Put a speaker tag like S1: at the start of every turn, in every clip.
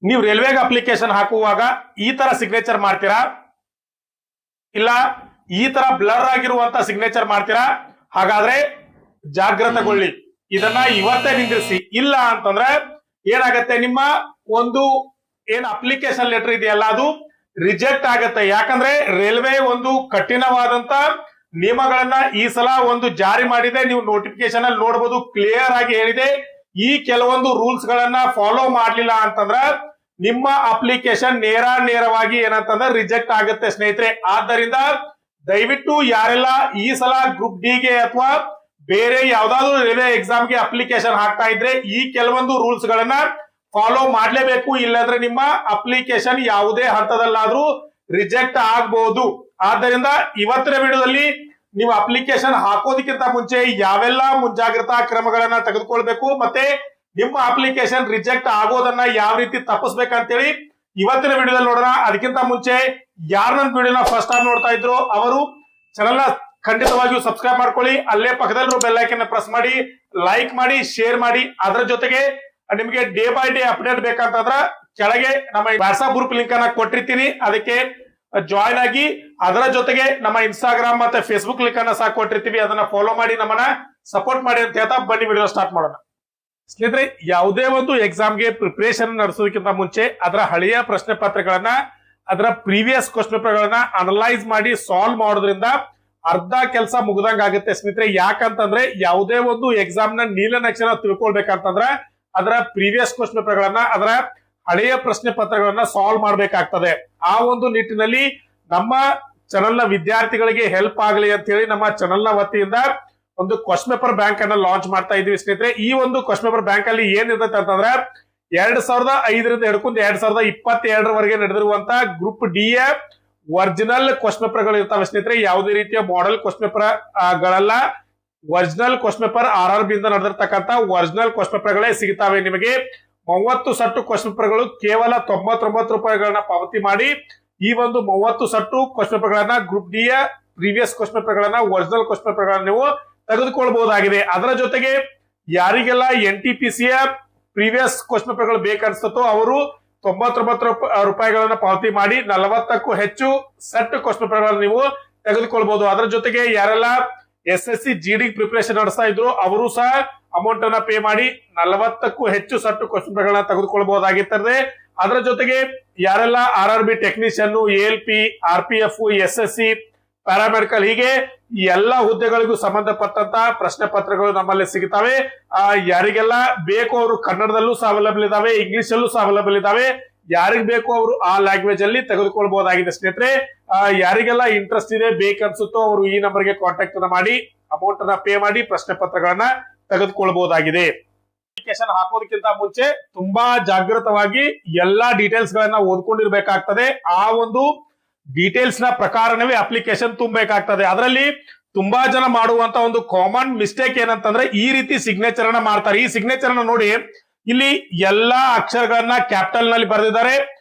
S1: ನೀವು ರೈಲ್ವೆಗೆ ಅಪ್ಲಿಕೇಶನ್ ಹಾಕುವಾಗ ಈ ತರ ಸಿಗ್ನೇಚರ್ ಮಾಡ್ತೀರಾ, ಇಲ್ಲ ಈ ತರ ಬ್ಲರ್ ಆಗಿರುವಂತ ಸಿಗ್ನೇಚರ್ ಮಾಡ್ತೀರಾ? ಹಾಗಾದ್ರೆ ಜಾಗೃತಗೊಳ್ಳಿ, ಇದನ್ನ ಇವತ್ತೇ ನಿಂದಿರಿಸಿ. ಇಲ್ಲ ಅಂತಂದ್ರೆ ಏನಾಗತ್ತೆ, ನಿಮ್ಮ ಒಂದು ಏನ್ ಅಪ್ಲಿಕೇಶನ್ ಲೆಟರ್ ಇದೆಯಲ್ಲ ಅದು ರಿಜೆಕ್ಟ್ ಆಗತ್ತೆ. ಯಾಕಂದ್ರೆ ರೈಲ್ವೆ ಒಂದು ಕಠಿಣವಾದಂತ ನಿಯಮಗಳನ್ನ ಈ ಸಲ ಒಂದು ಜಾರಿ ಮಾಡಿದೆ. ನೀವು ನೋಟಿಫಿಕೇಶನ್ ಅಲ್ಲಿ ನೋಡಬಹುದು, ಕ್ಲಿಯರ್ ಆಗಿ ಹೇಳಿದೆ. ಈ ಕೆಲವೊಂದು ರೂಲ್ಸ್ ಗಳನ್ನ ಫಾಲೋ ಮಾಡ್ಲಿಲ್ಲ ಅಂತಂದ್ರ ನಿಮ್ಮ ಅಪ್ಲಿಕೇಶನ್ ನೇರವಾಗಿ ಏನಂತಂದ್ರೆ ರಿಜೆಕ್ಟ್ ಆಗುತ್ತೆ ಸ್ನೇಹಿತರೆ. ಆದ್ದರಿಂದ ದಯವಿಟ್ಟು ಯಾರೆಲ್ಲ ಈ ಸಲ ಗ್ರೂಪ್ ಡಿ ಗೆ ಅಥವಾ ಬೇರೆ ಯಾವ್ದಾದ್ರು ರೈಲ್ವೆ ಎಕ್ಸಾಮ್ಗೆ ಅಪ್ಲಿಕೇಶನ್ ಹಾಕ್ತಾ ಇದ್ರೆ ಈ ಕೆಲವೊಂದು ರೂಲ್ಸ್ ಗಳನ್ನ ಫಾಲೋ ಮಾಡ್ಲೇಬೇಕು. ಇಲ್ಲಾಂದ್ರೆ ನಿಮ್ಮ ಅಪ್ಲಿಕೇಶನ್ ಯಾವುದೇ ಹಂತದಲ್ಲಾದ್ರೂ ರಿಜೆಕ್ಟ್ ಆಗಬಹುದು. ಆದ್ದರಿಂದ ಇವತ್ತಿನ ವಿಡಿಯೋದಲ್ಲಿ ನೀವು ಅಪ್ಲಿಕೇಶನ್ ಹಾಕೋದಕ್ಕಿಂತ ಮುಂಚೆ ಯಾವೆಲ್ಲ ಮುಂಜಾಗ್ರತಾ ಕ್ರಮಗಳನ್ನ ತೆಗೆದುಕೊಳ್ಬೇಕು, ಮತ್ತೆ ನಿಮ್ಮ ಅಪ್ಲಿಕೇಶನ್ ರಿಜೆಕ್ಟ್ ಆಗೋದನ್ನ ಯಾವ ರೀತಿ ತಪ್ಪಿಸ್ಬೇಕಂತೇಳಿ ಇವತ್ತಿನ ವಿಡಿಯೋದಲ್ಲಿ ನೋಡೋಣ. ಅದಕ್ಕಿಂತ ಮುಂಚೆ ಯಾರು ನನ್ನ ವಿಡಿಯೋನ ಫಸ್ಟ್ ಟೈಮ್ ನೋಡ್ತಾ ಇದ್ರು ಅವರು ಚಾನೆಲ್ ನ ಖಂಡಿತವಾಗಿಯೂ ಸಬ್ಸ್ಕ್ರೈಬ್ ಮಾಡ್ಕೊಳ್ಳಿ. ಅಲ್ಲೇ ಪಕ್ಕದಲ್ಲಿರೋ ಬೆಲ್ ಐಕನ್ ಪ್ರೆಸ್ ಮಾಡಿ, ಲೈಕ್ ಮಾಡಿ, ಶೇರ್ ಮಾಡಿ. ಅದರ ಜೊತೆಗೆ ನಿಮಗೆ ಡೇ ಬೈ ಡೇ ಅಪ್ಡೇಟ್ ಬೇಕಂತಂದ್ರ ಕೆಳಗೆ ನಮ್ಮ ವಾಟ್ಸ್ಆಪ್ ಗ್ರೂಪ್ ಲಿಂಕ್ ಅನ್ನ ಕೊಟ್ಟಿರ್ತೀನಿ, ಅದಕ್ಕೆ ಜಾಯಿನ್ ಆಗಿ. ಅದರ ಜೊತೆಗೆ ನಮ್ಮ ಇನ್ಸ್ಟಾಗ್ರಾಮ್ ಮತ್ತೆ ಫೇಸ್ಬುಕ್ ಲಿಂಕ್ ಅನ್ನ ಸಹ ಕೊಟ್ಟಿರ್ತೀವಿ, ಅದನ್ನ ಫಾಲೋ ಮಾಡಿ ನಮ್ಮನ್ನ ಸಪೋರ್ಟ್ ಮಾಡಿ ಅಂತ ಹೇಳ್ತಾ ಬನ್ನಿ ವಿಡಿಯೋ ಸ್ಟಾರ್ಟ್ ಮಾಡೋಣ. ಸ್ನೇಹಿತರೆ, ಯಾವುದೇ ಒಂದು ಎಕ್ಸಾಮ್ಗೆ ಪ್ರಿಪರೇಷನ್ ನಡೆಸೋದಕ್ಕಿಂತ ಮುಂಚೆ ಅದರ ಹಳೆಯ ಪ್ರಶ್ನೆ ಪತ್ರಗಳನ್ನ, ಅದರ ಪ್ರೀವಿಯಸ್ ಕ್ವಶನ್ ಪೇಪರ್ಗಳನ್ನ ಅನಲೈಸ್ ಮಾಡಿ ಸಾಲ್ವ್ ಮಾಡೋದ್ರಿಂದ ಅರ್ಧ ಕೆಲಸ ಮುಗ್ದಂಗ ಆಗುತ್ತೆ ಸ್ನೇಹಿತರೆ. ಯಾಕಂತಂದ್ರೆ ಯಾವುದೇ ಒಂದು ಎಕ್ಸಾಮ್ ನ ನೀಲನಕ್ಷೆ ತಿಳ್ಕೊಳ್ಬೇಕಂತಂದ್ರ ಅದರ ಪ್ರೀವಿಯಸ್ ಕ್ವಶನ್ ಪೇಪರ್ಗಳನ್ನ, ಅದರ ಹಳೆಯ ಪ್ರಶ್ನೆ ಪತ್ರಗಳನ್ನ ಸಾಲ್ವ್ ಮಾಡ್ಬೇಕಾಗ್ತದೆ. ಆ ಒಂದು ನಿಟ್ಟಿನಲ್ಲಿ ನಮ್ಮ ಚಾನೆಲ್ ನ ವಿದ್ಯಾರ್ಥಿಗಳಿಗೆ ಹೆಲ್ಪ್ ಆಗಲಿ ಅಂತ ಹೇಳಿ ನಮ್ಮ ಚಾನೆಲ್ ನ ವತಿಯಿಂದ ಒಂದು ಕ್ವಶನ್ ಪೇಪರ್ ಬ್ಯಾಂಕ್ ಅನ್ನ ಲಾಂಚ್ ಮಾಡ್ತಾ ಇದೀವಿ ಸ್ನೇಹಿತರೆ. ಈ ಒಂದು ಕ್ವಶನ್ ಪೇಪರ್ ಬ್ಯಾಂಕ್ ಅಲ್ಲಿ ಏನಿರುತ್ತೆ ಅಂತಂದ್ರೆ 2005ರಿಂದ ಹಿಡ್ಕೊಂಡು 2022ರವರೆಗೆ ನಡೆದಿರುವಂತ ಗ್ರೂಪ್ ಡಿ ಯ ಒರಿಜಿನಲ್ ಕ್ವಶನ್ ಪೇಪರ್ ಗಳು ಇರ್ತಾವೆ ಸ್ನೇಹಿತರೆ. ಯಾವುದೇ ರೀತಿಯ ಮಾಡೆಲ್ ಕ್ವಶನ್ ಪೇಪರ್ ಗಳಲ್ಲ, ಒರಿಜಿನಲ್ ಕ್ವಶನ್ ಪೇಪರ್ RRB ಇಂದ ನಡೆದಿರ್ತಕ್ಕಂಥ ಒರಿಜಿನಲ್ ಕ್ವಶನ್ ಪೇಪರ್ ಗಳೇ ಸಿಗ್ತಾವೆ ನಿಮಗೆ. 30 ಸೆಟ್ ಕ್ವಶನ್ ಪೇಪರ್ ಗಳು ಕೇವಲ 99 ರೂಪಾಯಿಗಳನ್ನ ಪಾವತಿ ಮಾಡಿ ಈ ಒಂದು 30 ಸೆಟ್ ಕ್ವಶನ್ ಪೇಪರ್ ಗಳನ್ನ ಗ್ರೂಪ್ ಡಿ ಯ ಪ್ರೀವಿಯಸ್ ಕ್ವಶನ್ ಪೇಪರ್ ಗಳನ್ನ, ಒರಿಜಿನಲ್ ಕ್ವಶನ್ ಪೇಪರ್ ಗಳನ್ನ ನೀವು ತೆಗೆದುಕೊಳ್ಬಹುದಾಗಿದೆ. ಅದರ ಜೊತೆಗೆ ಯಾರಿಗೆಲ್ಲ NTPC ಯ ಪ್ರೀವಿಯಸ್ ಕ್ವಶನ್ ಪೇಪರ್ ಗಳು ಬೇಕನ್ಸ್ತೋ ಅವರು 99 ರೂಪಾಯಿಗಳನ್ನ ಪಾವತಿ ಮಾಡಿ 40ಕ್ಕೂ ಹೆಚ್ಚು ಸೆಟ್ ಕ್ವಶನ್ ಪೇಪರ್ ಗಳನ್ನ ನೀವು ತೆಗೆದುಕೊಳ್ಬಹುದು. ಅದರ ಜೊತೆಗೆ ಯಾರೆಲ್ಲ SSC GD ಪ್ರಿಪರೇಷನ್ ನಡೆಸ್ತಾ ಇದ್ರು ಅವರು ಸಹ ಅಮೌಂಟ್ ಅನ್ನ ಪೇ ಮಾಡಿ 40ಕ್ಕೂ ಹೆಚ್ಚು ಸೆಟ್ ಕ್ವಶನ್ ಪೇಪರ್ ಗಳನ್ನ ತೆಗೆದುಕೊಳ್ಬಹುದಾಗಿರ್ತದೆ. ಅದರ ಜೊತೆಗೆ ಯಾರೆಲ್ಲ RRB technician, ALP, RPF, SSC, paramedical ಹೀಗೆ ಎಲ್ಲಾ ಹುದ್ದೆಗಳಿಗೂ ಸಂಬಂಧಪಟ್ಟಂತ ಪ್ರಶ್ನೆ ಪತ್ರಗಳು ನಮ್ಮಲ್ಲಿ ಸಿಗುತ್ತವೆ. ಯಾರಿಗೆಲ್ಲ ಬೇಕು ಅವರು ಕನ್ನಡದಲ್ಲೂ ಸಹ ಅವೈಲಬಲ್ ಇದಾವೆ, ಇಂಗ್ಲಿಷ್ ಅಲ್ಲೂ ಸಹ ಅವೈಲಬಲ್ ಇದಾವೆ. ಯಾರಿಗ್ ಬೇಕು ಅವರು ಆ ಲ್ಯಾಂಗ್ವೇಜ್ ಅಲ್ಲಿ ತೆಗೆದುಕೊಳ್ಬಹುದಾಗಿದೆ ಸ್ನೇಹಿತರೆ. ಯಾರಿಗೆಲ್ಲ ಇಂಟ್ರೆಸ್ಟ್ ಇದೆ ಬೇಕನ್ಸುತ್ತೋ ಅವರು ಈ ನಂಬರ್ಗೆ ಕಾಂಟ್ಯಾಕ್ಟ್ ಅನ್ನ ಮಾಡಿ ಅಮೌಂಟ್ ಅನ್ನ ಪೇ ಮಾಡಿ ಪ್ರಶ್ನೆ ಪತ್ರಗಳನ್ನ ತೆಗೆದುಕೊಳ್ಬಹುದಾಗಿದೆ. ಅಪ್ಲಿಕೇಶನ್ ಹಾಕೋದಕ್ಕಿಂತ ಮುಂಚೆ ತುಂಬಾ ಜಾಗೃತವಾಗಿ ಎಲ್ಲಾ ಡೀಟೇಲ್ಸ್ ಗಳನ್ನ ಓದ್ಕೊಂಡಿರ್ಬೇಕಾಗ್ತದೆ. ಆ ಒಂದು ಡೀಟೇಲ್ಸ್ ನ ಪ್ರಕಾರವೇ ಅಪ್ಲಿಕೇಶನ್ ತುಂಬಬೇಕಾಗ್ತದೆ. ಅದರಲ್ಲಿ ತುಂಬಾ ಜನ ಮಾಡುವಂತ ಒಂದು ಕಾಮನ್ ಮಿಸ್ಟೇಕ್ ಏನಂತಂದ್ರೆ ಈ ರೀತಿ ಸಿಗ್ನೇಚರ್ ಅನ್ನ ಮಾಡ್ತಾರೆ. ಈ ಸಿಗ್ನೇಚರ್ ಅನ್ನ ನೋಡಿ, ಇಲ್ಲಿ ಎಲ್ಲಾ ಅಕ್ಷರಗಳನ್ನ ಕ್ಯಾಪಿಟಲ್ ನಲ್ಲಿ ಬರೆದಿದ್ದಾರೆ.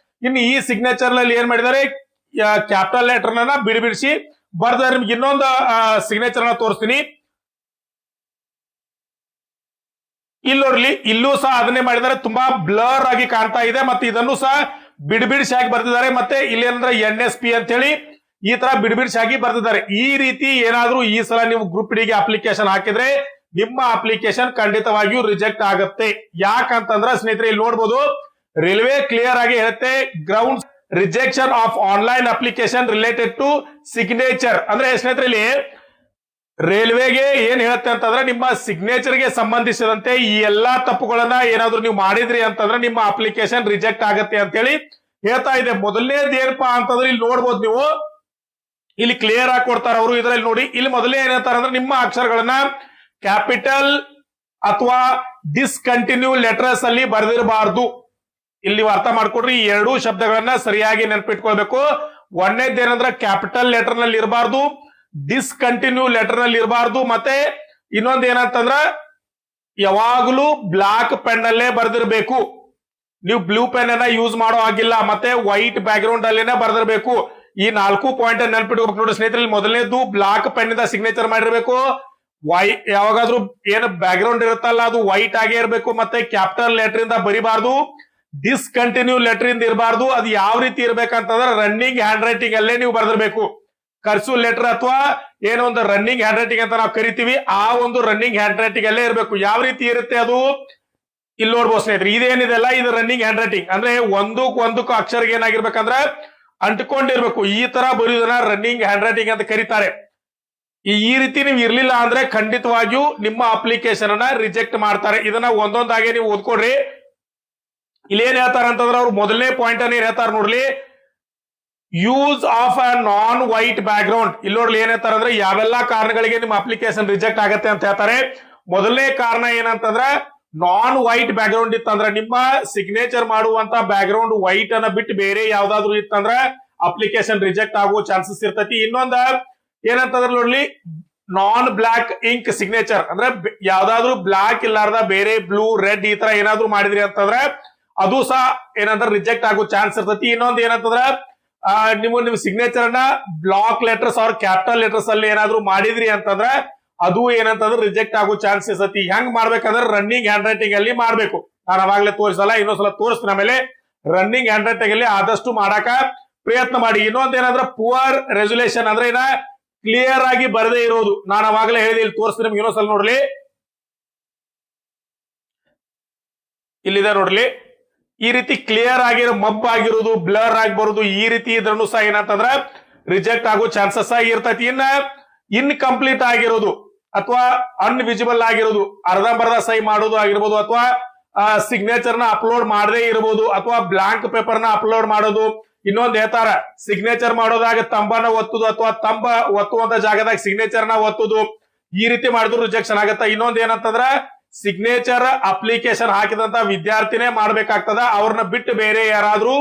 S1: ಇನ್ನು ಈ ಸಿಗ್ನೇಚರ್ ನಲ್ಲಿ ಏನ್ ಮಾಡಿದ್ದಾರೆ, ಕ್ಯಾಪಿಟಲ್ ಲೆಟರ್ ನ ಬಿಡಿಸಿ ಬರ್ದಾರೆ. ನಿಮ್ಗೆ ಇನ್ನೊಂದು ಸಿಗ್ನೇಚರ್ ಅನ್ನ ತೋರಿಸ್ತೀನಿ. ಇಲ್ಲಿ ನೋಡ್ಲಿ, ಇಲ್ಲೂ ಸಹ ಅದನ್ನೇ ಮಾಡಿದ್ದಾರೆ. ತುಂಬಾ ಬ್ಲರ್ ಆಗಿ ಕಾಣ್ತಾ ಇದೆ. ಮತ್ತೆ ಇದನ್ನು ಸಹ ಬಿಡಿಸಾಗಿ ಬರ್ತಿದ್ದಾರೆ. ಮತ್ತೆ ಇಲ್ಲಿ ಏನಂದ್ರೆ NSP ಅಂತ ಹೇಳಿ ಈ ತರ ಬಿಡಿಸಾಗಿ ಬರ್ತಿದ್ದಾರೆ. ಈ ರೀತಿ ಏನಾದ್ರೂ ಈ ಸಲ ನೀವು ಗ್ರೂಪ್ ಡಿ ಗೆ ಅಪ್ಲಿಕೇಶನ್ ಹಾಕಿದ್ರೆ ನಿಮ್ಮ ಅಪ್ಲಿಕೇಶನ್ ಖಂಡಿತವಾಗಿಯೂ ರಿಜೆಕ್ಟ್ ಆಗುತ್ತೆ. ಯಾಕಂತಂದ್ರೆ ಸ್ನೇಹಿತರೆ ಇಲ್ಲಿ ನೋಡ್ಬೋದು, ರೈಲ್ವೆ ಕ್ಲಿಯರ್ ಆಗಿ ಹೇಳುತ್ತೆ, ground rejection of online application related to signature. ಅಂದ್ರೆ ಸ್ನೇಹಿತರೆ ಇಲ್ಲಿ ರೈಲ್ವೆಗೆ ಏನ್ ಹೇಳುತ್ತೆ ಅಂತಂದ್ರೆ ನಿಮ್ಮ ಸಿಗ್ನೇಚರ್ ಗೆ ಸಂಬಂಧಿಸಿದಂತೆ ಈ ಎಲ್ಲಾ ತಪ್ಪುಗಳನ್ನ ಏನಾದ್ರು ನೀವು ಮಾಡಿದ್ರಿ ಅಂತಂದ್ರೆ ನಿಮ್ಮ ಅಪ್ಲಿಕೇಶನ್ ರಿಜೆಕ್ಟ್ ಆಗತ್ತೆ ಅಂತ ಹೇಳಿ ಹೇಳ್ತಾ ಇದೆ. ಮೊದಲನೇದು ಏನಪ್ಪಾ ಅಂತಂದ್ರೆ ಇಲ್ಲಿ ನೋಡ್ಬೋದು ನೀವು, ಇಲ್ಲಿ ಕ್ಲಿಯರ್ ಆಗಿ ಕೊಡ್ತಾರೆ ಅವರು. ಇದರಲ್ಲಿ ನೋಡಿ, ಇಲ್ಲಿ ಮೊದಲೇ ಏನ್ ಹೇಳ್ತಾರೆ ಅಂದ್ರೆ ನಿಮ್ಮ ಅಕ್ಷರಗಳನ್ನ ಕ್ಯಾಪಿಟಲ್ ಅಥವಾ ಡಿಸ್ಕಂಟಿನ್ಯೂ ಲೆಟರ್ಸ್ ಅಲ್ಲಿ ಬರೆದಿರಬಾರ್ದು. ಇಲ್ಲಿ ನೀವು ಅರ್ಥ ಮಾಡ್ಕೊಡ್ರಿ, ಈ ಎರಡೂ ಶಬ್ದಗಳನ್ನ ಸರಿಯಾಗಿ ನೆನಪಿಟ್ಕೊಳ್ಬೇಕು. ಒಂದೇದ್ ಏನಂದ್ರೆ ಕ್ಯಾಪಿಟಲ್ ಲೆಟರ್ ನಲ್ಲಿ ಇರಬಾರ್ದು, ಡಿಸ್ಕಂಟಿನ್ಯೂ ಲೆಟರ್ ನಲ್ಲಿ ಇರಬಾರ್ದು. ಮತ್ತೆ ಇನ್ನೊಂದ್ ಏನಂತಂದ್ರ ಯಾವಾಗ್ಲೂ ಬ್ಲಾಕ್ ಪೆನ್ ಅಲ್ಲೇ ಬರೆದಿರ್ಬೇಕು. ನೀವು ಬ್ಲೂ ಪೆನ್ ಅನ್ನ ಯೂಸ್ ಮಾಡೋ ಆಗಿಲ್ಲ. ಮತ್ತೆ ವೈಟ್ ಬ್ಯಾಕ್ ಗ್ರೌಂಡ್ ಅಲ್ಲೇನೆ ಬರೆದಿರ್ಬೇಕು. ಈ 4 ಪಾಯಿಂಟ್ ನೆನಪಿಟ್ಕೋಬೇಕು ನೋಡಿ ಸ್ನೇಹಿತರೆ. ಮೊದಲನೇದು ಬ್ಲಾಕ್ ಪೆನ್ ಇಂದ ಸಿಗ್ನೇಚರ್ ಮಾಡಿರ್ಬೇಕು. ಯಾವಾಗಾದ್ರೂ ಏನು ಬ್ಯಾಕ್ ಗ್ರೌಂಡ್ ಇರುತ್ತಲ್ಲ ಅದು ವೈಟ್ ಆಗೇ ಇರಬೇಕು. ಮತ್ತೆ ಕ್ಯಾಪಿಟಲ್ ಲೆಟರ್ ಇಂದ ಬರಿಬಾರ್ದು. ಡಿಸ್ಕಂಟಿನ್ಯೂ ಲೆಟರ್ ಇಂದ ಇರಬಾರ್ದು. ಅದು ಯಾವ ರೀತಿ ಇರ್ಬೇಕಂತಂದ್ರೆ ರನ್ನಿಂಗ್ ಹ್ಯಾಂಡ್ ರೈಟಿಂಗ್ ಅಲ್ಲೇ ನೀವು ಬರೆದಿರ್ಬೇಕು. ಕರ್ಸು ಲೆಟರ್ ಅಥವಾ ಏನೋ ಒಂದು ರನ್ನಿಂಗ್ ಹ್ಯಾಂಡ್ ರೈಟಿಂಗ್ ಅಂತ ನಾವು ಕರಿತೀವಿ, ಆ ಒಂದು ರನ್ನಿಂಗ್ ಹ್ಯಾಂಡ್ ರೈಟಿಂಗ್ ಅಲ್ಲೇ ಇರಬೇಕು. ಯಾವ ರೀತಿ ಇರುತ್ತೆ ಅದು ಇಲ್ಲಿ ನೋಡ್ಬೋದು ಸ್ನೇಹಿತರೆ. ಇದೇನಿದೆಲ್ಲ ಇದು ರನ್ನಿಂಗ್ ಹ್ಯಾಂಡ್ ರೈಟಿಂಗ್ ಅಂದ್ರೆ ಒಂದಕ್ಕೂ ಅಕ್ಷರ ಏನಾಗಿರ್ಬೇಕಂದ್ರೆ ಅಂಟ್ಕೊಂಡಿರ್ಬೇಕು. ಈ ತರ ಬರೆಯುವುದನ್ನ ರನ್ನಿಂಗ್ ಹ್ಯಾಂಡ್ ರೈಟಿಂಗ್ ಅಂತ ಕರೀತಾರೆ. ಈ ರೀತಿ ನೀವು ಇರ್ಲಿಲ್ಲ ಅಂದ್ರೆ ಖಂಡಿತವಾಗಿಯೂ ನಿಮ್ಮ ಅಪ್ಲಿಕೇಶನ್ ಅನ್ನ ರಿಜೆಕ್ಟ್ ಮಾಡ್ತಾರೆ. ಇದನ್ನ ಒಂದೊಂದಾಗೆ ನೀವು ಓದ್ಕೊಡ್ರಿ. ಇಲ್ಲಿ ಏನ್ ಹೇಳ್ತಾರ ಅಂತಂದ್ರೆ ಅವ್ರು ಮೊದಲನೇ ಪಾಯಿಂಟ್ ಅನ್ನ ಏನ್ ಹೇಳ್ತಾರ ನೋಡ್ಲಿ, use of a non white back ground. ಇಲ್ಲಿ ನೋಡ್ಲಿ ಏನ್ ಹೇಳ್ತಾರ ಅಂದ್ರೆ ಯಾವೆಲ್ಲಾ ಕಾರಣಗಳಿಗೆ ನಿಮ್ಮ ಅಪ್ಲಿಕೇಶನ್ ರಿಜೆಕ್ಟ್ ಆಗತ್ತೆ ಅಂತ ಹೇಳ್ತಾರೆ. ಮೊದಲನೇ ಕಾರಣ ಏನಂತಂದ್ರೆ ನಾನ್ ವೈಟ್ ಬ್ಯಾಕ್ ಗ್ರೌಂಡ್ ಇತ್ತಂದ್ರೆ, ನಿಮ್ಮ ಸಿಗ್ನೇಚರ್ ಮಾಡುವಂತ ಬ್ಯಾಕ್ ಗ್ರೌಂಡ್ ವೈಟ್ ಅನ್ನ ಬಿಟ್ಟು ಬೇರೆ ಯಾವ್ದಾದ್ರು ಇತ್ತಂದ್ರೆ ಅಪ್ಲಿಕೇಶನ್ ರಿಜೆಕ್ಟ್ ಆಗೋ ಚಾನ್ಸಸ್ ಇರ್ತೈತಿ. ಇನ್ನೊಂದ ಏನಂತಂದ್ರೆ ನೋಡ್ಲಿ, ನಾನ್ ಬ್ಲಾಕ್ ಇಂಕ್ ಸಿಗ್ನೇಚರ್ ಅಂದ್ರೆ ಯಾವ್ದಾದ್ರು ಬ್ಲಾಕ್ ಇಲ್ಲಾರ್ದ ಬೇರೆ ಬ್ಲೂ ರೆಡ್ ಈ ತರ ಏನಾದ್ರು ಮಾಡಿದ್ರಿ ಅಂತಂದ್ರೆ ಅದು ಸಹ ಏನಂದ್ರೆ ರಿಜೆಕ್ಟ್ ಆಗೋ ಚಾನ್ಸ್ ಇರ್ತೈತಿ. ಇನ್ನೊಂದು ಏನಂತಂದ್ರೆ ನಿಮ್ ಸಿಗ್ನೇಚರ್ ಅನ್ನ ಬ್ಲಾಕ್ ಲೆಟರ್ಸ್ ಅವ್ರ ಕ್ಯಾಪಿಟಲ್ ಲೆಟರ್ಸ್ ಅಲ್ಲಿ ಏನಾದ್ರು ಮಾಡಿದ್ರಿ ಅಂತಂದ್ರೆ ಅದು ಏನಂತಂದ್ರೆ ರಿಜೆಕ್ಟ್ ಆಗೋ ಚಾನ್ಸ್ ಇರ್ತೈತಿ. ಹೆಂಗ್ ಮಾಡ್ಬೇಕಂದ್ರೆ ರನ್ನಿಂಗ್ ಹ್ಯಾಂಡ್ ರೈಟಿಂಗ್ ಅಲ್ಲಿ ಮಾಡ್ಬೇಕು. ನಾನು ಅವಾಗ್ಲೇ ತೋರಿಸಲ್ಲ, ಇನ್ನೊಂದ್ಸಲ ತೋರಿಸ್ತೀನಿ. ಆಮೇಲೆ ರನ್ನಿಂಗ್ ಹ್ಯಾಂಡ್ ರೈಟಿಂಗ್ ಅಲ್ಲಿ ಆದಷ್ಟು ಮಾಡಾಕ ಪ್ರಯತ್ನ ಮಾಡಿ. ಇನ್ನೊಂದ್ ಏನಂದ್ರೆ ಪುವರ್ ರೆಸೊಲ್ಯೂಷನ್ ಅಂದ್ರೆ ಏನ ಕ್ಲಿಯರ್ ಆಗಿ ಬರದೇ ಇರೋದು. ನಾನು ಅವಾಗಲೇ ಹೇಳಿದೆ, ಇಲ್ಲಿ ತೋರಿಸ್ತೀನಿ ನಿಮ್ಗೆ ಇನ್ನೊಂದ್ಸಲ ನೋಡ್ಲಿ. ಇಲ್ಲಿದೆ ನೋಡ್ಲಿ, ಈ ರೀತಿ ಕ್ಲಿಯರ್ ಆಗಿರೋ ಮಬ್ಬಾಗಿರೋದು, ಬ್ಲರ್ ಆಗಿ ಬರೋದು, ಈ ರೀತಿ ಇದ್ರೂ ಸಹ ಏನಂತಂದ್ರೆ ರಿಜೆಕ್ಟ್ ಆಗೋ ಚಾನ್ಸಸ್ ಇರ್ತೈತಿ. ಇನ್ಕಂಪ್ಲೀಟ್ ಆಗಿರೋದು ಅಥವಾ ಅನ್ವಿಸಿಬಲ್ ಆಗಿರೋದು, ಅರ್ಧಂಬರ್ಧ ಸಹಿ ಮಾಡೋದು ಆಗಿರ್ಬೋದು, ಅಥವಾ ಸಿಗ್ನೇಚರ್ ನ ಅಪ್ಲೋಡ್ ಮಾಡದೇ ಇರಬಹುದು, ಅಥವಾ ಬ್ಲಾಂಕ್ ಪೇಪರ್ ನ ಅಪ್ಲೋಡ್ ಮಾಡೋದು. ಇನ್ನೊಂದ್ ಹೇಳ್ತಾರ, ಸಿಗ್ನೇಚರ್ ಮಾಡೋದಾಗ ತಂಬನ ಒತ್ತುದು ಅಥವಾ ತಂಬ ಒತ್ತುವಂತ ಜಾಗದಾಗ ಸಿಗ್ನೇಚರ್ ನ ಒತ್ತುದು, ಈ ರೀತಿ ಮಾಡಿದ್ರು ರಿಜೆಕ್ಷನ್ ಆಗತ್ತ. ಇನ್ನೊಂದ್ ಏನಂತಂದ್ರ ಸಿಗ್ನೇಚರ್ ಅಪ್ಲಿಕೇಶನ್ ಹಾಕಿದಂತ ವಿದ್ಯಾರ್ಥಿನೇ ಮಾಡ್ಬೇಕಾಗ್ತದ. ಅವ್ರನ್ನ ಬಿಟ್ಟು ಬೇರೆ ಯಾರಾದ್ರೂ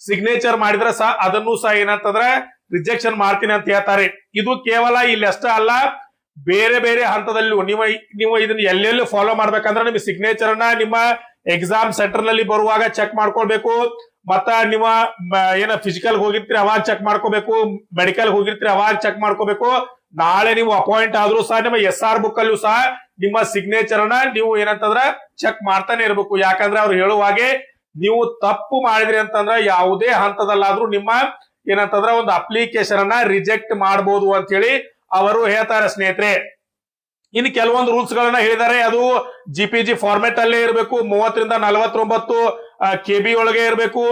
S1: ಸಿಗ್ನೇಚರ್ ಮಾಡಿದ್ರೆ ಸಹ ಅದನ್ನು ಸಹ ಏನಂತಂದ್ರೆ ರಿಜೆಕ್ಷನ್ ಮಾಡ್ತೀನಿ ಅಂತ ಹೇಳ್ತಾರೆ. ಇದು ಕೇವಲ ಇಲ್ಲಿ ಅಷ್ಟೇ ಅಲ್ಲ, ಬೇರೆ ಬೇರೆ ಹಂತದಲ್ಲೂ ನೀವು ಇದನ್ನ ಎಲ್ಲೆಲ್ಲೂ ಫಾಲೋ ಮಾಡ್ಬೇಕಂದ್ರೆ ನಿಮ್ಮ ಸಿಗ್ನೇಚರ್ ಅನ್ನ ನಿಮ್ಮ ಎಕ್ಸಾಮ್ ಸೆಂಟರ್ ನಲ್ಲಿ ಬರುವಾಗ ಚೆಕ್ ಮಾಡ್ಕೊಳ್ಬೇಕು. ಮತ್ತ ನಿಮ್ಮ ಏನ ಫಿಸಿಕಲ್ ಹೋಗಿರ್ತೀರಿ ಅವಾಗ ಚೆಕ್ ಮಾಡ್ಕೋಬೇಕು, ಮೆಡಿಕಲ್ ಹೋಗಿರ್ತೀರಿ ಅವಾಗ ಚೆಕ್ ಮಾಡ್ಕೋಬೇಕು. ನಾಳೆ ನೀವು ಅಪಾಯಿಂಟ್ ಆದ್ರೂ ಸಹ ನಿಮ್ಮ SR ಬುಕ್ ಅಲ್ಲೂ ಸಹ ನಿಮ್ಮ ಸಿಗ್ನೇಚರ್ ಅನ್ನ ನೀವು ಏನಂತಂದ್ರೆ ಚೆಕ್ ಮಾಡ್ತಾನೆ ಇರ್ಬೇಕು. ಯಾಕಂದ್ರೆ ಅವ್ರು ಹೇಳುವಾಗೆ ನೀವು ತಪ್ಪು ಮಾಡಿದ್ರಿ ಅಂತಂದ್ರೆ ಯಾವುದೇ ಹಂತದಲ್ಲಾದ್ರೂ ನಿಮ್ಮ ಏನಂತಂದ್ರೆ ಒಂದು ಅಪ್ಲಿಕೇಶನ್ ಅನ್ನ ರಿಜೆಕ್ಟ್ ಮಾಡಬಹುದು ಅಂತ ಹೇಳಿ ಅವರು ಹೇಳ್ತಾರೆ ಸ್ನೇಹಿತರೆ. ಇನ್ನು ಕೆಲವೊಂದು ರೂಲ್ಸ್ ಗಳನ್ನ ಹೇಳಿದ್ದಾರೆ. ಅದು GPG ಫಾರ್ಮೆಟ್ ಅಲ್ಲೇ ಇರಬೇಕು, 30 ರಿಂದ 49 KB ಒಳಗೆ ಇರಬೇಕು,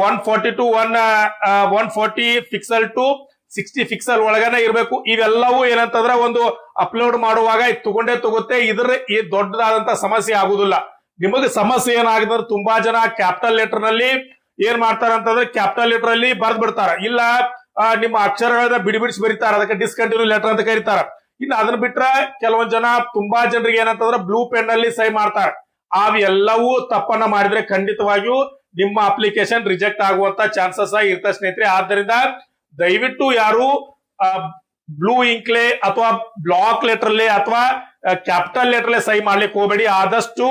S1: 140 to 140 ಪಿಕ್ಸೆಲ್ ಟು 60 ಪಿಕ್ಸೆಲ್ ಒಳಗನೆ ಇರಬೇಕು. ಇವೆಲ್ಲವೂ ಏನಂತಂದ್ರೆ ಒಂದು ಅಪ್ಲೋಡ್ ಮಾಡುವಾಗ ತಗೊಂಡೇ ತಗುತ್ತೆ. ಈ ದೊಡ್ಡದಾದಂತ ಸಮಸ್ಯೆ ಆಗುದಿಲ್ಲ. ನಿಮಗೆ ಸಮಸ್ಯೆ ಏನಾಗುತ್ತೆ, ತುಂಬಾ ಜನ ಕ್ಯಾಪಿಟಲ್ ಲೆಟರ್ ನಲ್ಲಿ ಏನ್ ಮಾಡ್ತಾರ ಅಂತಂದ್ರೆ ಕ್ಯಾಪಿಟಲ್ ಲೆಟರ್ ಅಲ್ಲಿ ಬರ್ದ್ ಬಿಡ್ತಾರ, ಇಲ್ಲ ನಿಮ್ಮ ಅಕ್ಷರಗಳನ್ನ ಬಿಡಿಸಿ ಬರೀತಾರ, ಅದಕ್ಕೆ ಡಿಸ್ಕಂಟಿನ್ಯೂ ಲೆಟರ್ ಅಂತ ಕರೀತಾರ. ಇನ್ನು ಅದನ್ನ ಬಿಟ್ರ ಕೆಲವೊಂದ್ ಜನ ತುಂಬಾ ಜನರಿಗೆ ಏನಂತಂದ್ರೆ ಬ್ಲೂ ಪೆನ್ ಅಲ್ಲಿ ಸಹಿ ಮಾಡ್ತಾರ. ಅವೆಲ್ಲವೂ ತಪ್ಪನ್ನ ಮಾಡಿದ್ರೆ ಖಂಡಿತವಾಗಿಯೂ ನಿಮ್ಮ ಅಪ್ಲಿಕೇಶನ್ ರಿಜೆಕ್ಟ್ ಆಗುವಂತ ಚಾನ್ಸಸ್ ಇರ್ತದೆ ಸ್ನೇಹಿತರೆ. ಆದ್ದರಿಂದ ದಯವಿಟ್ಟು ಯಾರು ಬ್ಲೂ ಇಂಕ್ಲೆ ಅಥವಾ ಬ್ಲಾಕ್ ಲೆಟರ್ ಅಲ್ಲಿ ಅಥವಾ ಕ್ಯಾಪಿಟಲ್ ಲೆಟರ್ ಅಲ್ಲಿ ಸಹಿ ಮಾಡ್ಲಿಕ್ಕೆ ಹೋಗಬೇಡಿ. ಆದಷ್ಟು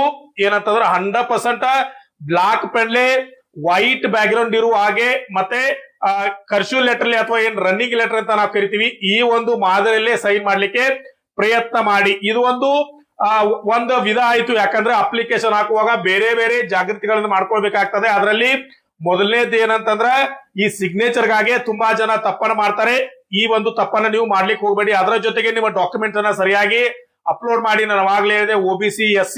S1: ಏನಂತಂದ್ರೆ 100% ಬ್ಲಾಕ್ ಪೆನ್ಲೆ ವೈಟ್ ಬ್ಯಾಕ್ ಗ್ರೌಂಡ್ ಇರುವ ಹಾಗೆ ಮತ್ತೆ ಕರ್ಸ್ಯೂ ಲೆಟರ್ ಅಥವಾ ಏನ್ ರನ್ನಿಂಗ್ ಲೆಟರ್ ಅಂತ ನಾವು ಕರಿತೀವಿ, ಈ ಒಂದು ಮಾದರಿಯಲ್ಲೇ ಸೈನ್ ಮಾಡ್ಲಿಕ್ಕೆ ಪ್ರಯತ್ನ ಮಾಡಿ. ಇದು ಒಂದು ವಿಧ ಆಯ್ತು. ಯಾಕಂದ್ರೆ ಅಪ್ಲಿಕೇಶನ್ ಹಾಕುವಾಗ ಬೇರೆ ಬೇರೆ ಜಾಗೃತಿಗಳನ್ನ ಮಾಡ್ಕೊಳ್ಬೇಕಾಗ್ತದೆ. ಅದರಲ್ಲಿ ಮೊದಲನೇದು ಏನಂತಂದ್ರ ಈ ಸಿಗ್ನೇಚರ್ ಗಾಗಿ ತುಂಬಾ ಜನ ತಪ್ಪನ್ನ ಮಾಡ್ತಾರೆ. ಈ ಒಂದು ತಪ್ಪನ್ನ ನೀವು ಮಾಡ್ಲಿಕ್ಕೆ ಹೋಗ್ಬೇಡಿ. ಅದರ ಜೊತೆಗೆ ನಿಮ್ಮ ಡಾಕ್ಯುಮೆಂಟ್ಸ್ ಅನ್ನ ಸರಿಯಾಗಿ ಅಪ್ಲೋಡ್ ಮಾಡಿ. ನಾನು ಅವಾಗಲೇ ಹೇಳಿದೆ, OBC SC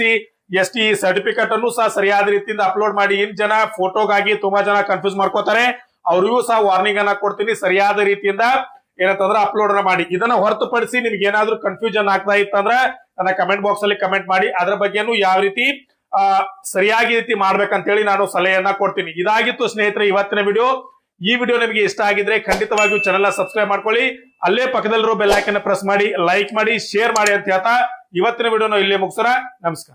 S1: ST ಸರ್ಟಿಫಿಕೇಟ್ ಅನ್ನು ಸಹ ಸರಿಯಾದ ರೀತಿಯಿಂದ ಅಪ್ಲೋಡ್ ಮಾಡಿ. ಇನ್ ಜನ ಫೋಟೋಗಾಗಿ ತುಂಬಾ ಜನ ಕನ್ಫ್ಯೂಸ್ ಮಾಡ್ಕೋತಾರೆ, ಅವ್ರಿಗೂ ಸಹ ವಾರ್ನಿಂಗ್ ಅನ್ನ ಕೊಡ್ತೀನಿ, ಸರಿಯಾದ ರೀತಿಯಿಂದ ಏನಂತಂದ್ರೆ ಅಪ್ಲೋಡ್ ಅನ್ನ ಮಾಡಿ. ಇದನ್ನ ಹೊರತುಪಡಿಸಿ ನಿಮ್ಗೆ ಏನಾದ್ರೂ ಕನ್ಫ್ಯೂಷನ್ ಆಗ್ತಾ ಇತ್ತಂದ್ರೆ ನನ್ನ ಕಮೆಂಟ್ ಬಾಕ್ಸ್ ಅಲ್ಲಿ ಕಮೆಂಟ್ ಮಾಡಿ. ಅದ್ರ ಬಗ್ಗೆನೂ ಯಾವ ರೀತಿ ಸರಿಯಾಗಿ ರೀತಿ ಮಾಡ್ಬೇಕಂತ ಹೇಳಿ ನಾನು ಸಲಹೆಯನ್ನ ಕೊಡ್ತೀನಿ. ಇದಾಗಿತ್ತು ಸ್ನೇಹಿತರೆ ಇವತ್ತಿನ ವಿಡಿಯೋ. ಈ ವಿಡಿಯೋ ನಿಮಗೆ ಇಷ್ಟ ಆಗಿದ್ರೆ ಖಂಡಿತವಾಗಿಯೂ ಚಾನೆಲ್ ಸಬ್ಸ್ಕ್ರೈಬ್ ಮಾಡ್ಕೊಳ್ಳಿ. ಅಲ್ಲೇ ಪಕ್ಕದಲ್ಲಿರೋ ಬೆಲ್ ಐಕಾನ್ ಪ್ರೆಸ್ ಮಾಡಿ, ಲೈಕ್ ಮಾಡಿ, ಶೇರ್ ಮಾಡಿ ಅಂತ ಹೇಳ್ತಾ ಇವತ್ತಿನ ವಿಡಿಯೋನ ಇಲ್ಲೇ ಮುಗಿಸೋಣ. ನಮಸ್ಕಾರ.